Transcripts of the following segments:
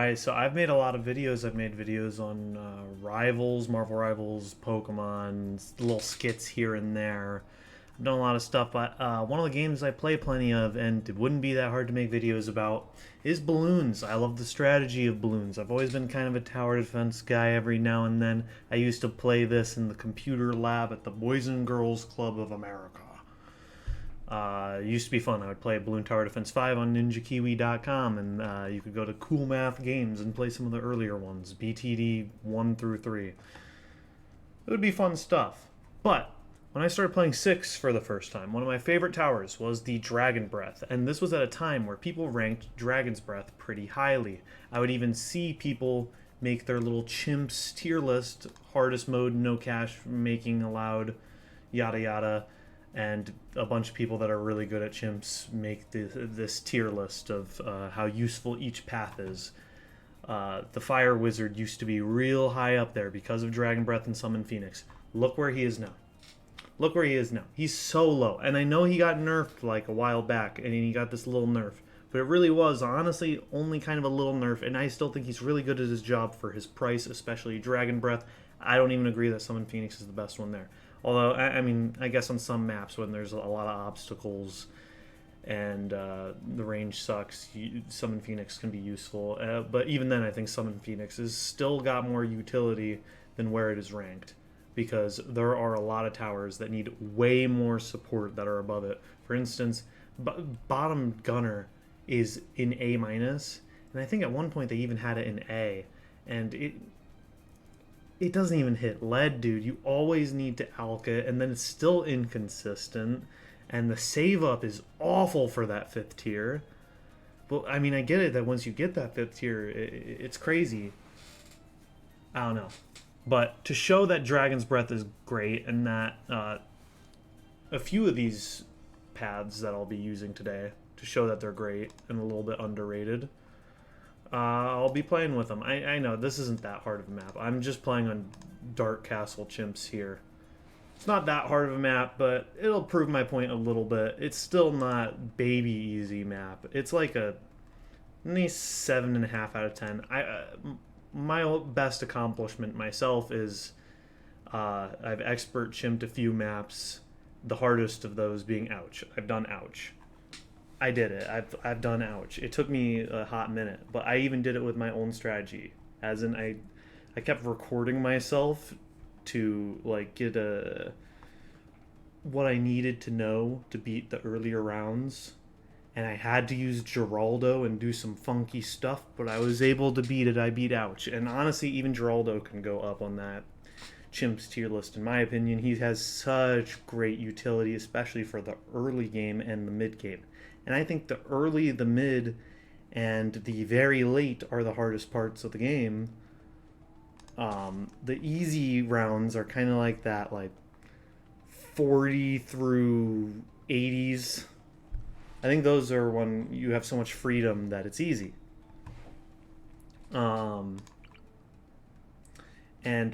Alright, so I've made a lot of videos. I've made videos on Rivals, Marvel Rivals, Pokemon, little skits here and there. I've done a lot of stuff, but one of the games I play plenty of, and it wouldn't be that hard to make videos about, is Bloons. I love the strategy of Bloons. I've always been kind of a tower defense guy every now and then. I used to play this in the computer lab at the Boys and Girls Club of America. It used to be fun. I would play Balloon Tower Defense 5 on NinjaKiwi.com, and you could go to Cool Math Games and play some of the earlier ones, BTD 1 through 3. It would be fun stuff. But when I started playing 6 for the first time, one of my favorite towers was the Dragon Breath, and this was at a time where people ranked Dragon's Breath pretty highly. I would even see people make their little chimps tier list, hardest mode, no cash making allowed, yada yada. And a bunch of people that are really good at chimps make this tier list of how useful each path is. The Fire Wizard used to be real high up there because of Dragon Breath and Summon Phoenix. Look where he is now. Look where he is now. He's so low. And I know he got nerfed like a while back, and he got this little nerf. But it really was, honestly, only kind of a little nerf, and I still think he's really good at his job for his price, especially Dragon Breath. I don't even agree that Summon Phoenix is the best one there. Although, I mean, I guess on some maps when there's a lot of obstacles and the range sucks, Summon Phoenix can be useful. But even then, I think Summon Phoenix has still got more utility than where it is ranked. Because there are a lot of towers that need way more support that are above it. For instance, bottom Gunner is in A-, and I think at one point they even had it in A. And it doesn't even hit lead, dude. You always need to alk it, and then it's still inconsistent. And the save up is awful for that 5th tier. Well, I mean, I get it that once you get that 5th tier, it's crazy. I don't know. But to show that Dragon's Breath is great, and that a few of these paths that I'll be using today, to show that they're great and a little bit underrated, I'll be playing with them. I know this isn't that hard of a map. I'm just playing on Dark Castle chimps here. It's not that hard of a map, but it'll prove my point a little bit. It's still not baby easy map. It's like a 7.5 out of 10. My best accomplishment myself is I've expert chimped a few maps. The hardest of those being Ouch. I've done Ouch. I did it. I've done Ouch. It took me a hot minute, but I even did it with my own strategy. As in, I kept recording myself to like get what I needed to know to beat the earlier rounds, and I had to use Geraldo and do some funky stuff, but I was able to beat it. I beat Ouch, and honestly, even Geraldo can go up on that Chimp's tier list. In my opinion, he has such great utility, especially for the early game and the mid game. And I think the early, the mid, and the very late are the hardest parts of the game. The easy rounds are kind of like that, like 40 through 80s. I think those are when you have so much freedom that it's easy. And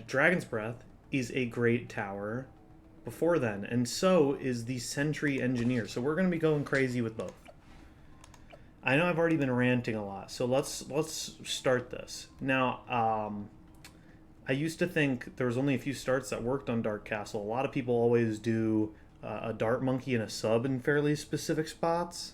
Dragon's Breath is a great tower before then, and so is the Sentry Engineer. So we're going to be going crazy with both. I know I've already been ranting a lot, so let's start this. Now, I used to think there was only a few starts that worked on Dark Castle. A lot of people always do a Dart Monkey and a sub in fairly specific spots.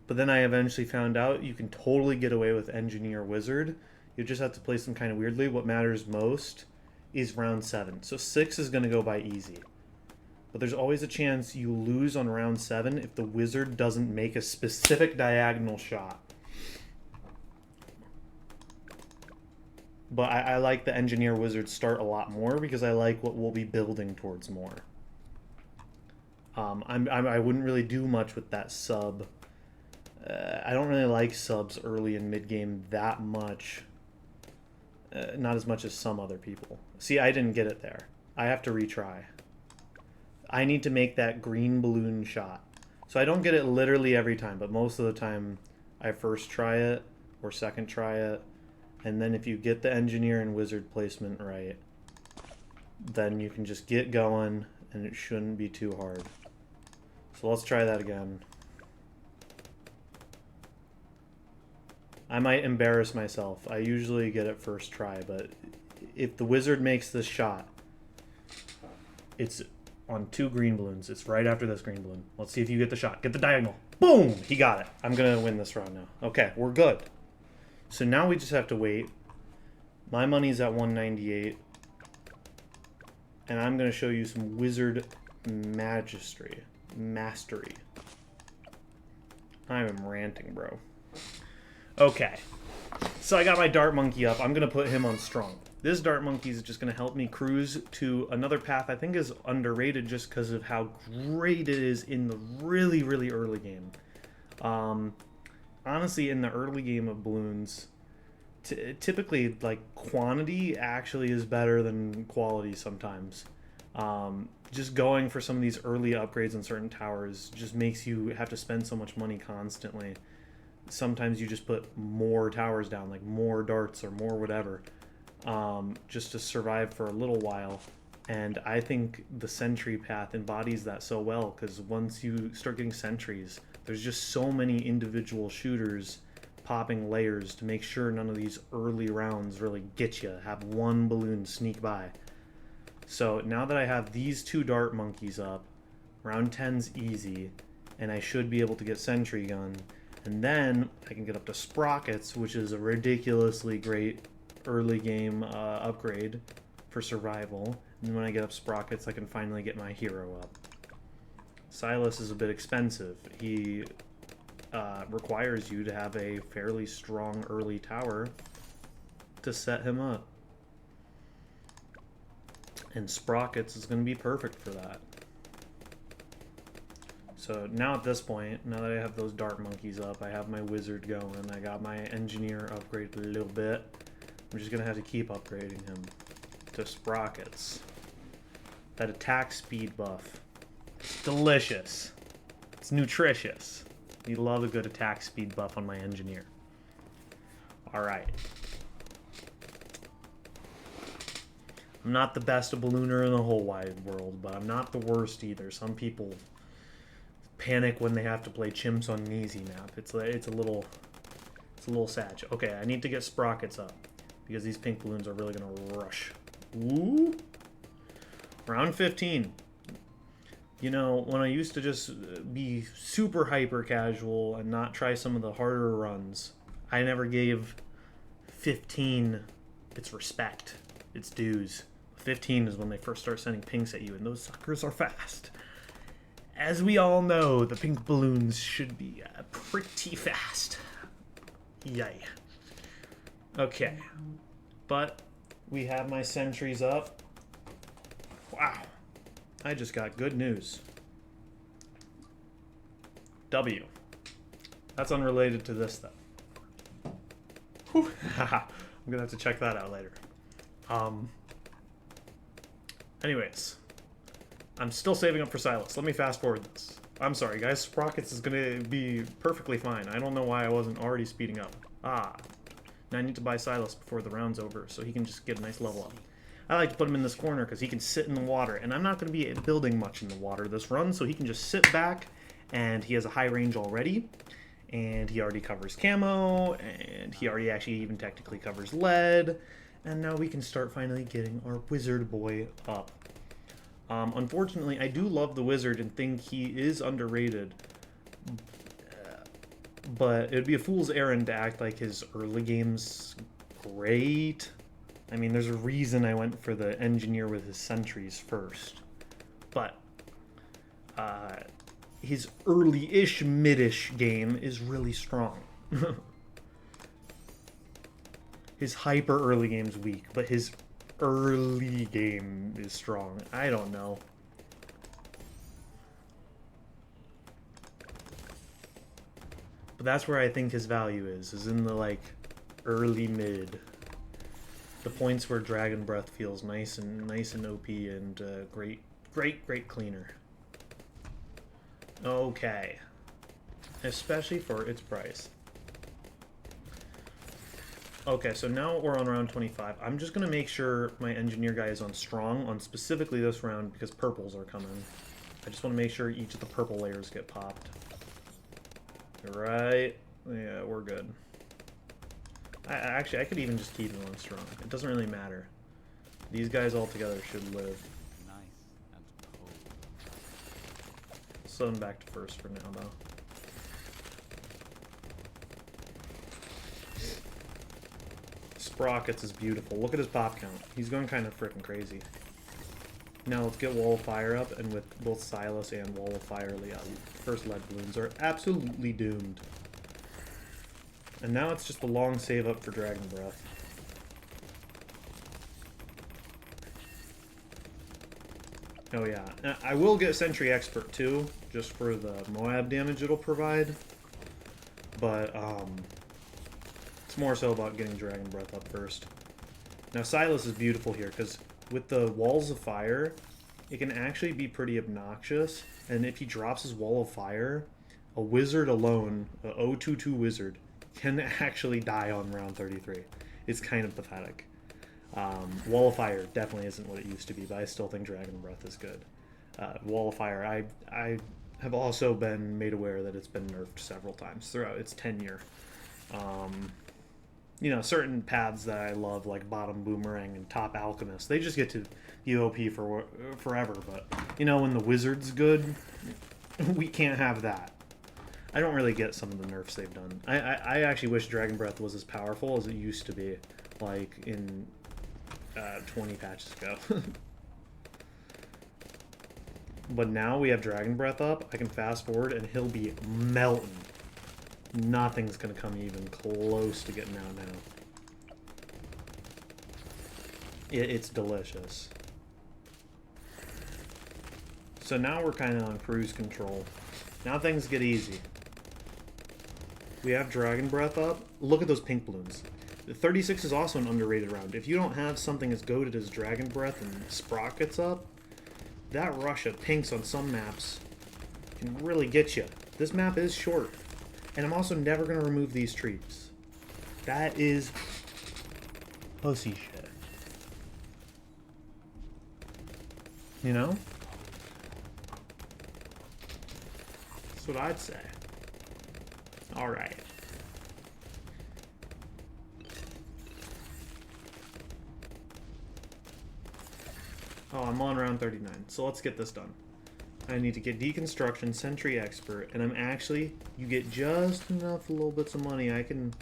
But then I eventually found out you can totally get away with Engineer Wizard. You just have to place them kind of weirdly. What matters most is round 7. So 6 is going to go by easy. But there's always a chance you lose on round 7 if the wizard doesn't make a specific diagonal shot. But I like the Engineer Wizard start a lot more because I like what we'll be building towards more. I wouldn't really do much with that sub. I don't really like subs early and mid game that much. Not as much as some other people. See, I didn't get it there. I have to retry. I need to make that green balloon shot. So I don't get it literally every time, but most of the time I first try it or second try it. And then if you get the engineer and wizard placement right, then you can just get going and it shouldn't be too hard. So let's try that again. I might embarrass myself. I usually get it first try, but if the wizard makes this shot, it's on 2 green balloons. It's right after this green balloon. Let's see if you get the shot. Get the diagonal. Boom! He got it. I'm going to win this round now. Okay, we're good. So now we just have to wait. My money's at 198. And I'm going to show you some wizard mastery. I am ranting, bro. Okay. So I got my dart monkey up. I'm going to put him on strong. This dart monkey is just going to help me cruise to another path I think is underrated just because of how great it is in the really, really early game. Honestly, in the early game of balloons, typically, like, quantity actually is better than quality sometimes. Just going for some of these early upgrades on certain towers just makes you have to spend so much money constantly. Sometimes you just put more towers down, like more darts or more whatever, just to survive for a little while. And I think the sentry path embodies that so well, because once you start getting sentries, there's just so many individual shooters popping layers to make sure none of these early rounds really get you. Have one balloon sneak by. So now that I have these 2 dart monkeys up, round 10's easy, and I should be able to get sentry gun. And then I can get up to sprockets, which is a ridiculously great early game upgrade for survival. And when I get up sprockets, I can finally get my hero up. Silas is a bit expensive. He requires you to have a fairly strong early tower to set him up. And sprockets is going to be perfect for that. So now at this point, now that I have those dart monkeys up, I have my wizard going, I got my engineer upgraded a little bit. I'm just going to have to keep upgrading him to sprockets. That attack speed buff. It's delicious. It's nutritious. You love a good attack speed buff on my engineer. Alright. I'm not the best ballooner in the whole wide world, but I'm not the worst either. Some people panic when they have to play chimps on an easy map. It's a little sad. Okay, I need to get sprockets up because these pink balloons are really gonna rush. Ooh. Round 15. You know, when I used to just be super hyper casual and not try some of the harder runs, I never gave 15 its respect, its dues. 15 is when they first start sending pinks at you, and those suckers are fast. As we all know, the pink balloons should be pretty fast. Yay. Okay. But we have my sentries up. Wow. I just got good news. W. That's unrelated to this, though. Whew. I'm gonna have to check that out later. Anyways. I'm still saving up for Silas. Let me fast forward this. I'm sorry, guys. Sprockets is gonna be perfectly fine. I don't know why I wasn't already speeding up. Now I need to buy Silas before the round's over, so he can just get a nice level up. I like to put him in this corner because he can sit in the water, and I'm not going to be building much in the water this run, so he can just sit back, and he has a high range already, and he already covers camo, and he already actually even technically covers lead, and now we can start finally getting our wizard boy up. Unfortunately, I do love the wizard and think he is underrated, but it would be a fool's errand to act like his early game's great. I mean, there's a reason I went for the engineer with his sentries first. But his early-ish, mid-ish game is really strong. His hyper early game's weak, but his early game is strong. I don't know. But that's where I think his value is in the, like, early mid. The points where Dragon Breath feels nice and OP and great cleaner. Okay. Especially for its price. Okay, so now we're on round 25. I'm just going to make sure my engineer guy is on strong on specifically this round because purples are coming. I just want to make sure each of the purple layers get popped. Right. Yeah, we're good. Actually, I could even just keep him on strong. It doesn't really matter. These guys all together should live. Nice and cold. Send him back to first for now, though. Sprockets is beautiful. Look at his pop count. He's going kind of freaking crazy. Now let's get Wall of Fire up, and with both Silas and Wall of Fire, first lead balloons are absolutely doomed. And now it's just a long save up for Dragon Breath. Oh yeah, I will get Sentry Expert too, just for the Moab damage it'll provide. But it's more so about getting Dragon Breath up first. Now Silas is beautiful here, because with the Walls of Fire, it can actually be pretty obnoxious. And if he drops his Wall of Fire, a wizard alone, a 022 wizard, can actually die on round 33. It's kind of pathetic. Wall of Fire definitely isn't what it used to be, but I still think Dragon Breath is good. Wall of Fire, I have also been made aware that it's been nerfed several times throughout its tenure. You know, certain paths that I love, like Bottom Boomerang and Top Alchemist, they just get to be OP for forever, but, you know, when the Wizard's good, we can't have that. I don't really get some of the nerfs they've done. I actually wish Dragon Breath was as powerful as it used to be, like in 20 patches ago. But now we have Dragon Breath up, I can fast forward and he'll be melting. Nothing's gonna come even close to getting out now. It's delicious. So now we're kind of on cruise control. Now things get easy. We have Dragon Breath up. Look at those pink balloons. The 36 is also an underrated round. If you don't have something as goated as Dragon Breath and Sprockets up, that rush of pinks on some maps can really get you. This map is short. And I'm also never going to remove these trees. That is pussy shit. You know? That's what I'd say. Alright. Oh, I'm on round 39, so let's get this done. I need to get Deconstruction, Sentry Expert, and you get just enough little bits of money. I can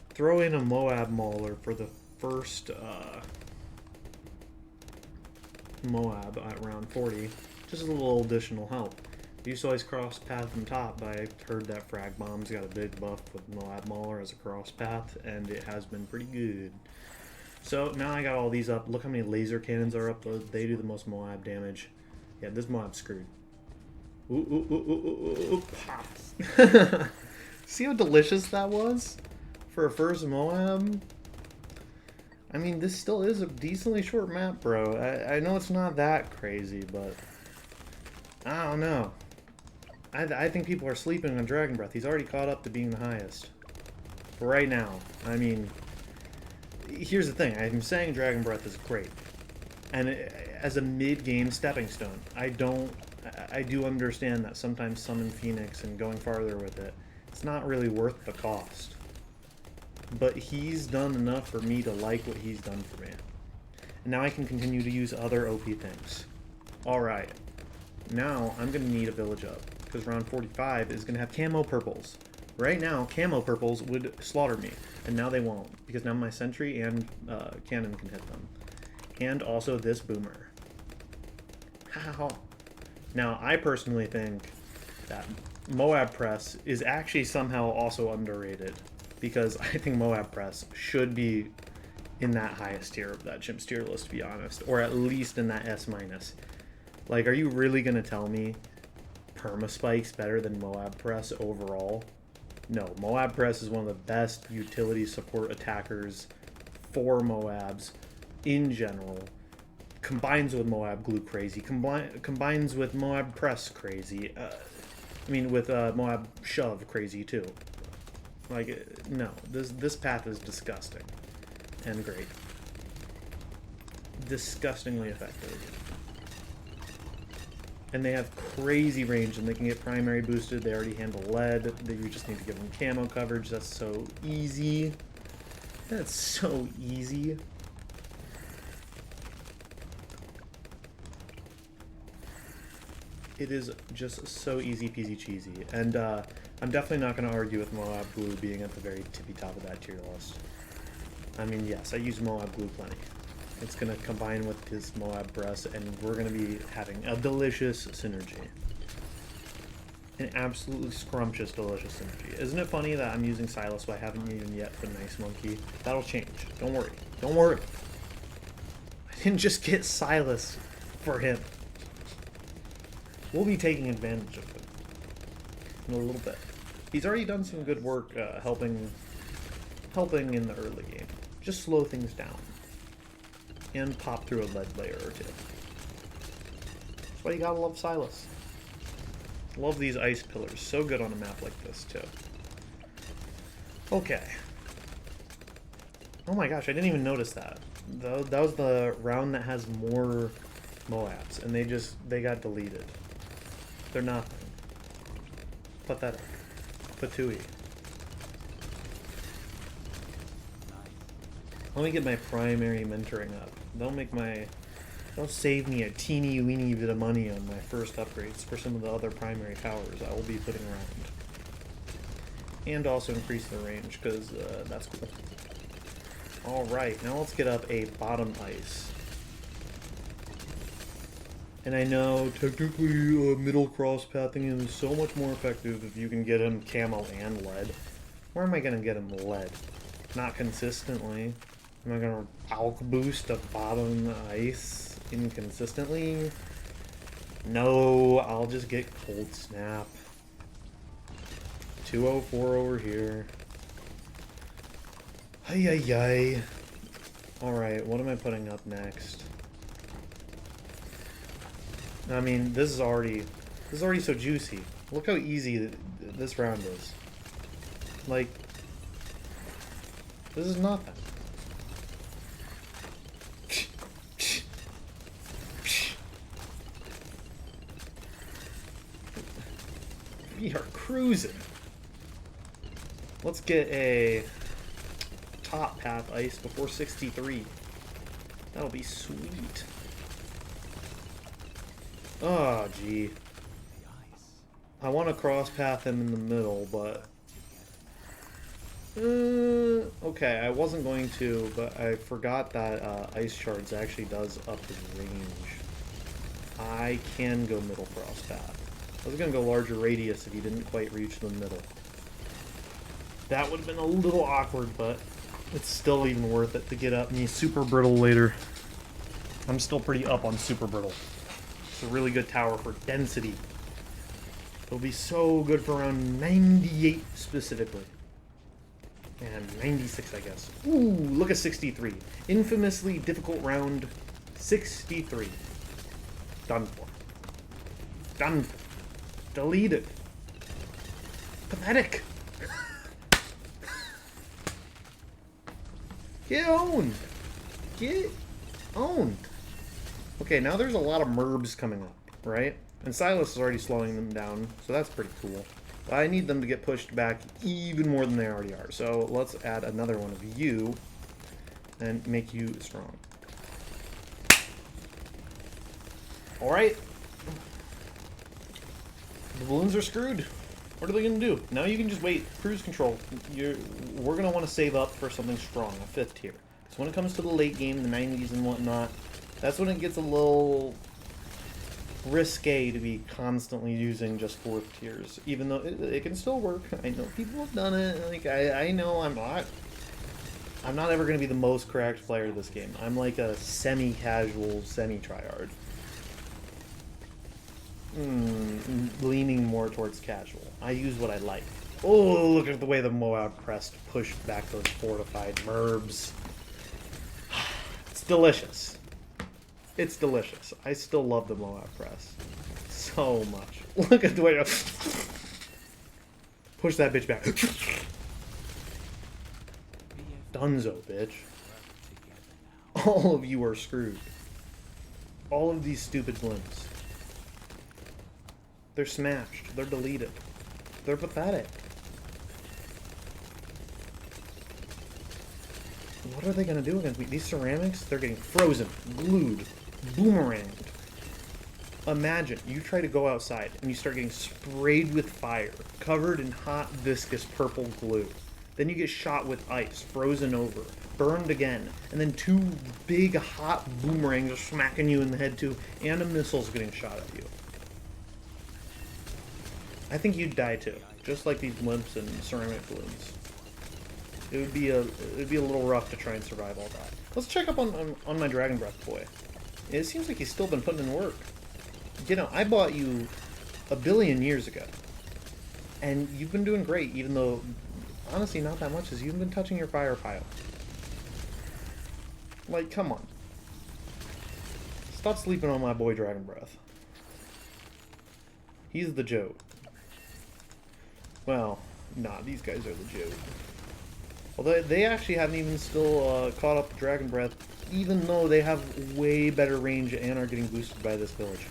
throw in a Moab Mauler for the first Moab at round 40. Just a little additional help. I used to always cross path from top, but I heard that Frag Bomb's got a big buff with Moab Mauler as a cross path, and it has been pretty good. So now I got all these up. Look how many laser cannons are up. They do the most Moab damage. Yeah, this Moab's screwed. Ooh, ooh, ooh, ooh, ooh, ooh, pops. See how delicious that was? For a first Moab? I mean, this still is a decently short map, bro. I know it's not that crazy, but I don't know. I think people are sleeping on Dragon Breath. He's already caught up to being the highest. For right now. I mean, here's the thing. I'm saying Dragon Breath is great. And as a mid-game stepping stone, I do understand that sometimes Summon Phoenix and going farther with it, it's not really worth the cost. But he's done enough for me to like what he's done for me. And now I can continue to use other OP things. Alright. Now I'm going to need a village up, because round 45 is going to have camo purples. Right now, camo purples would slaughter me, and now they won't, because now my sentry and cannon can hit them. And also this boomer. How? Now, I personally think that Moab Press is actually somehow also underrated, because I think Moab Press should be in that highest tier of that Chimp's tier list, to be honest, or at least in that S-. Like, are you really going to tell me Permaspike's better than Moab Press overall? No, Moab Press is one of the best utility support attackers for Moabs in general. Combines with Moab Glue crazy. Combines with Moab Press crazy. I mean, with Moab Shove crazy too. Like, no, this path is disgusting and great. Disgustingly effective. And they have crazy range, and they can get primary boosted. They already handle lead. You just need to give them camo coverage. That's so easy. That's so easy. It is just so easy peasy cheesy. And I'm definitely not going to argue with Moab Glue being at the very tippy top of that tier list. I mean, yes, I use Moab Glue plenty. It's going to combine with his Moab Press, and we're going to be having a delicious synergy. An absolutely scrumptious, delicious synergy. Isn't it funny that I'm using Silas, but I haven't even yet for Nice Monkey? That'll change. Don't worry. Don't worry. I didn't just get Silas for him. We'll be taking advantage of him in a little bit. He's already done some good work helping in the early game. Just slow things down. And pop through a lead layer or two. That's why you gotta love Silas. Love these ice pillars. So good on a map like this, too. Okay. Oh my gosh, I didn't even notice that. That was the round that has more Moabs, and they got deleted. They're nothing. Pathetic. Patooey. Let me get my primary mentoring up. Don't save me a teeny weeny bit of money on my first upgrades for some of the other primary powers I will be putting around. And also increase the range, because that's cool. Alright, now let's get up a bottom ice. And I know, technically, middle cross pathing is so much more effective if you can get him camo and lead. Where am I going to get him lead? Not consistently. Am I going to alk boost a bottom ice inconsistently? No, I'll just get cold snap. 204 over here. Ay. Alright, what am I putting up next? I mean, this is already so juicy. Look how easy this round is. Like, this is nothing. We are cruising. Let's get a top path ice before 63. That'll be sweet. Oh, gee. I want to cross path him in the middle, but... okay, I wasn't going to, but I forgot that Ice Shards actually does up his range. I can go middle cross path. I was going to go larger radius if he didn't quite reach the middle. That would have been a little awkward, but it's still even worth it to get up me super brittle later. I'm still pretty up on super brittle. It's a really good tower for density. It'll be so good for around 98 specifically. And 96, I guess. Ooh, look at 63. Infamously difficult round 63. Done for. Done for. Deleted. Pathetic. Get owned. Get owned. Okay, now there's a lot of merbs coming up, right? And Silas is already slowing them down, so that's pretty cool. But I need them to get pushed back even more than they already are. So let's add another one of you and make you strong. Alright. The balloons are screwed. What are they going to do? Now you can just wait. Cruise control. We're going to want to save up for something strong, a 5th tier. Because when it comes to the late game, the 90s and whatnot, that's when it gets a little risque to be constantly using just 4th tiers. Even though it can still work. I know people have done it. Like I know I'm not ever going to be the most correct player of this game. I'm like a semi-casual, semi-tryhard. Leaning more towards casual. I use what I like. Oh, look at the way the Moab Press pushed back those fortified merbs. It's delicious. It's delicious. I still love the Moab Press so much. Look at the way push that bitch back. Dunzo, bitch. All of you are screwed. All of these stupid blimps. They're smashed. They're deleted. They're pathetic. What are they going to do against me? These ceramics, they're getting frozen, glued, boomeranged. Imagine you try to go outside and you start getting sprayed with fire, covered in hot, viscous purple glue. Then you get shot with ice, frozen over, burned again, and then two big hot boomerangs are smacking you in the head too, and a missile's getting shot at you. I think you'd die too, just like these limps and ceramic balloons. It would be a little rough to try and survive all that. Let's check up on my Dragon Breath boy. It seems like he's still been putting in work. You know, I bought you a billion years ago, and you've been doing great, even though, honestly, not that much, as you've been touching your fire pile. Like, come on. Stop sleeping on my boy Dragon Breath. He's the joke. Well, nah, these guys are the joke. Although they actually haven't even still caught up to Dragon Breath, even though they have way better range and are getting boosted by this village.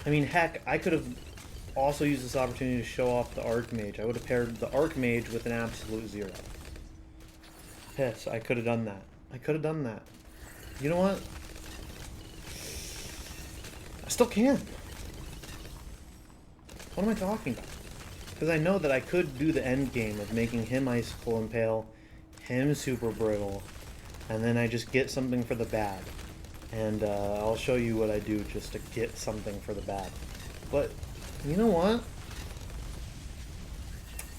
I mean, heck, I could have also used this opportunity to show off the Archmage. I would have paired the Archmage with an absolute 0. Yes, I could have done that. I could have done that. You know what? I still can. What am I talking about? Because I know that I could do the end game of making him Icicle Impale, him Super Brittle, and then I just get something for the bad. And I'll show you what I do just to get something for the bad. But, you know what?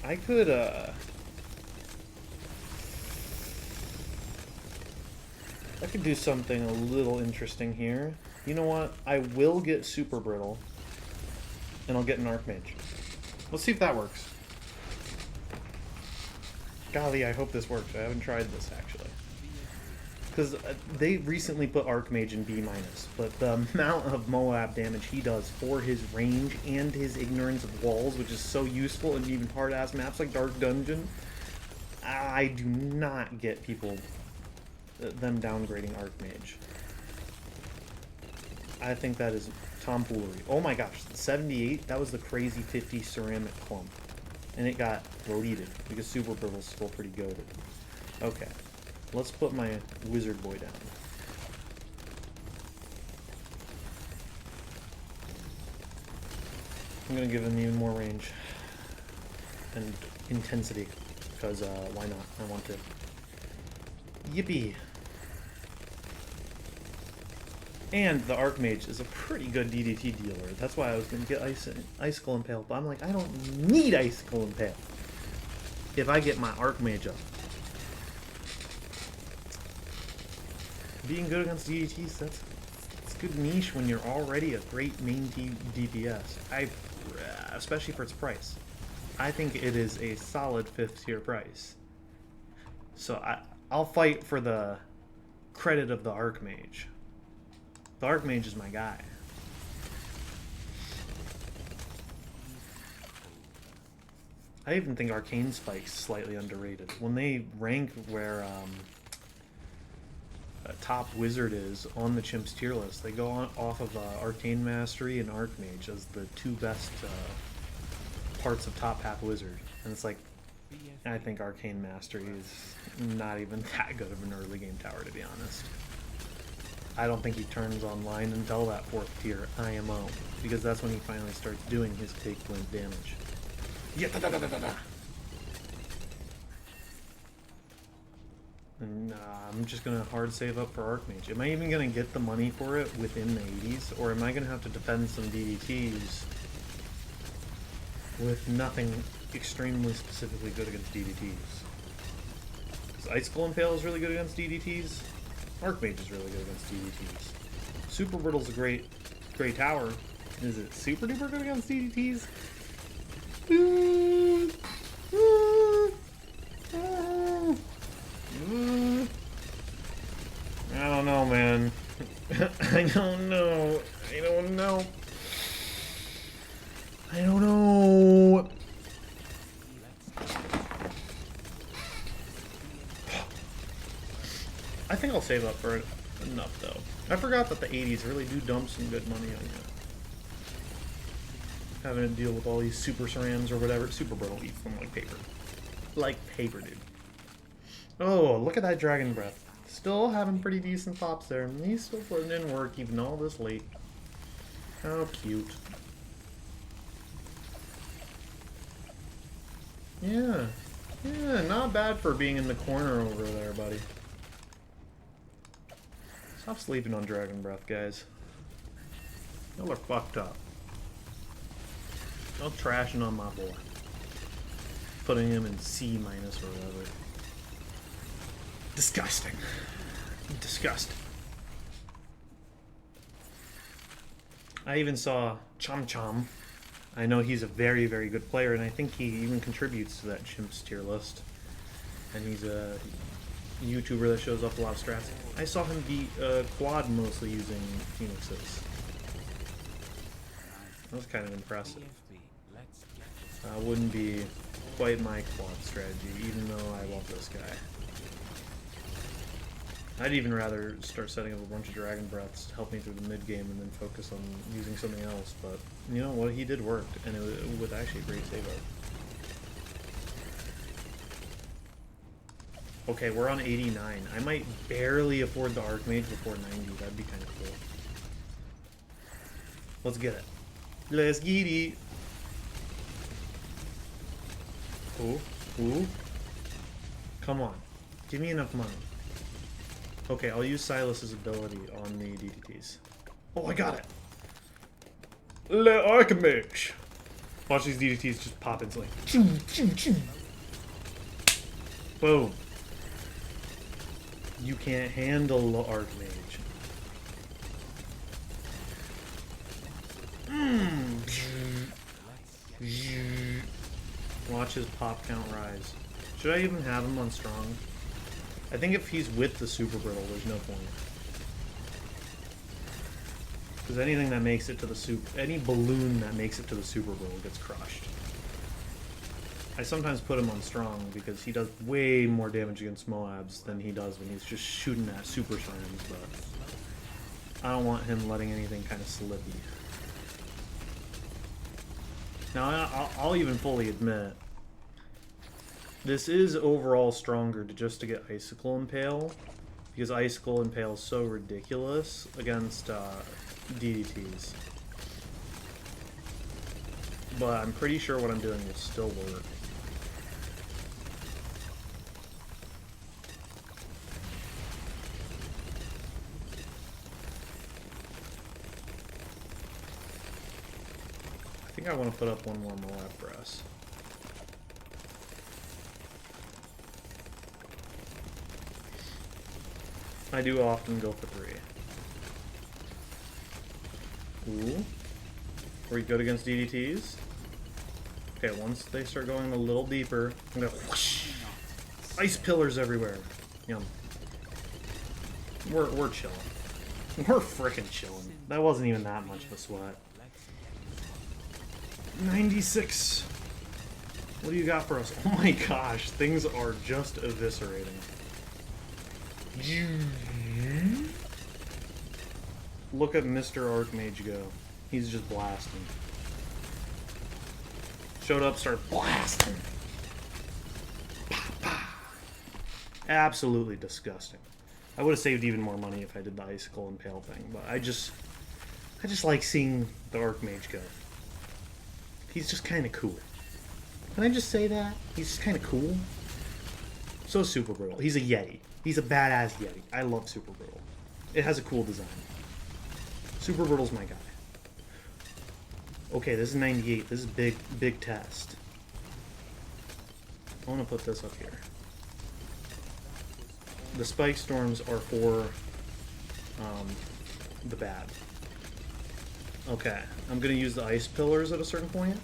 I could, do something a little interesting here. You know what? I will get Super Brittle, and I'll get an Archmage. Let's see if that works. Golly, I hope this works. I haven't tried this, actually. Because they recently put Archmage in B-, but the amount of Moab damage he does for his range and his ignorance of walls, which is so useful in even hard-ass maps like Dark Dungeon, I do not get people, them downgrading Archmage. I think that is tomfoolery. Oh my gosh, 78, that was the crazy 50 ceramic clump. And it got deleted because Super Brittle's still pretty goated. Okay. Let's put my wizard boy down. I'm gonna give him even more range and intensity, because why not? I want to. Yippee! And the Archmage is a pretty good DDT dealer. That's why I was gonna get Icicle Impale, but I'm like, I don't need Icicle Impale if I get my Archmage up. Being good against DDTs, that's good niche when you're already a great main DPS. Especially for its price. I think it is a solid 5th tier price. So I'll fight for the credit of the Archmage. The Archmage is my guy. I even think Arcane Spike's slightly underrated. When they rank where top wizard is on the Chimp's tier list, they go off of Arcane Mastery and Archmage as the 2 best parts of top half wizard. And it's like, I think Arcane Mastery is not even that good of an early game tower, to be honest. I don't think he turns online until that 4th tier IMO, because that's when he finally starts doing his take blink damage. Yeah, and I'm just gonna hard save up for Archmage. Am I even gonna get the money for it within the 80s, or am I gonna have to defend some DDTs with nothing extremely specifically good against DDTs? Because Icicle Impale is really good against DDTs. Archmage is really good against DDTs. Super Brittle's a great tower. Is it super duper good against DDTs? I don't know, man. I don't know. I don't know. I don't know. I think I'll save up for it enough, though. I forgot that the 80s really do dump some good money on you. Having to deal with all these super cerams or whatever. Super brittle eats them like paper. like paper, dude. Oh, look at that Dragon Breath. Still having pretty decent pops there. And he's still putting in work even all this late. How cute. Yeah. Yeah, not bad for being in the corner over there, buddy. Stop sleeping on Dragon Breath, guys. Y'all are fucked up. Y'all trashing on my boy. Putting him in C- or whatever. Disgusting. Disgusting. I even saw Chom Chom. I know he's a very, very good player, and I think he even contributes to that Chimps tier list. And he's a YouTuber that shows off a lot of strats. I saw him beat quad mostly using Phoenixes. That was kind of impressive. Wouldn't be quite my quad strategy, even though I love this guy. I'd even rather start setting up a bunch of Dragon Breaths to help me through the mid game and then focus on using something else. But you know what, he did work, and it was actually a great save up. Okay, we're on 89. I might barely afford the Archmage before 90. That'd be kind of cool. Let's get it. Let's get it. Ooh, ooh. Come on. Give me enough money. Okay, I'll use Silas's ability on the DDTs. Oh, I got it! Le Archmage! Watch these DDTs just pop instantly. Boom. You can't handle the Archmage. Watch his pop count rise. Should I even have him on strong? I think if he's with the Super Brittle, there's no point. Because anything that makes it to the any balloon that makes it to the Super Brittle gets crushed. I sometimes put him on strong because he does way more damage against Moabs than he does when he's just shooting at super shrines, but I don't want him letting anything kind of slippy. Now, I'll even fully admit, this is overall stronger to get Icicle Impale, because Icicle Impale is so ridiculous against DDTs. But I'm pretty sure what I'm doing will still work. I think I want to put up one more Moab Brass. I do often go for 3. Ooh. Are we good against DDTs? Okay, once they start going a little deeper, I'm gonna whoosh! Ice pillars everywhere. Yum. We're chilling. We're frickin' chilling. That wasn't even that much of a sweat. 96. What do you got for us? Oh my gosh, things are just eviscerating. Look at Mr. Archmage go. He's just blasting. Showed up, started blasting. Absolutely disgusting. I would have saved even more money if I did the Icicle Impale thing, but I just like seeing the Archmage go. He's just kind of cool. Can I just say that? He's just kind of cool. So Super Brittle. He's a Yeti. He's a badass Yeti. I love Super Brittle. It has a cool design. Super Brittle's my guy. Okay, this is 98. This is big test. I want to put this up here. The Spike Storms are for the bad. Okay, I'm going to use the Ice Pillars at a certain point.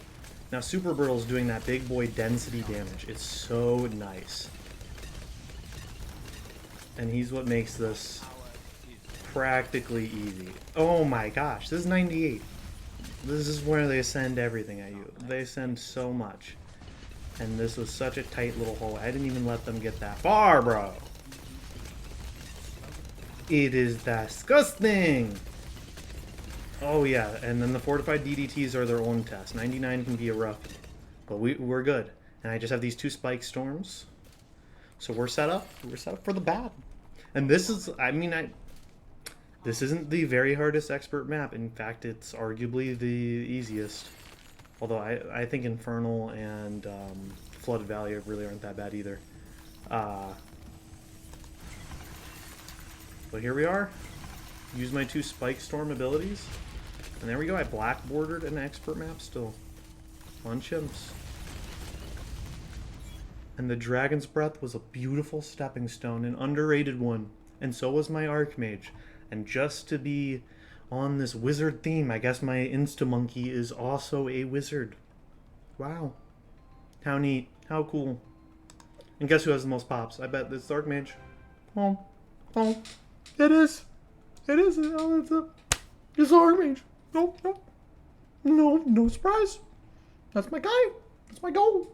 Now Super Brittle's doing that big boy density damage. It's so nice. And he's what makes this practically easy. Oh my gosh, this is 98. This is where they send everything at you. They send so much. And this was such a tight little hole. I didn't even let them get that far, bro. It is disgusting. Oh yeah, and then the fortified DDTs are their own test. 99 can be a rough, but we're good. And I just have these 2 spike storms. So we're set up. We're set up for the bad. And this is, I mean, this isn't the very hardest expert map. In fact, it's arguably the easiest. Although I think Infernal and Flooded Valley really aren't that bad either. But here we are. Use my 2 Spike Storm abilities. And there we go. I black bordered an expert map still. On chimps. And the Dragon's Breath was a beautiful stepping stone, an underrated one. And so was my Archmage. And just to be on this wizard theme, I guess my Insta-Monkey is also a wizard. Wow. How neat. How cool. And guess who has the most pops? I bet this Archmage. Oh. Oh. It is. It is. It's Archmage. No, no. No, no surprise. That's my guy. That's my goal.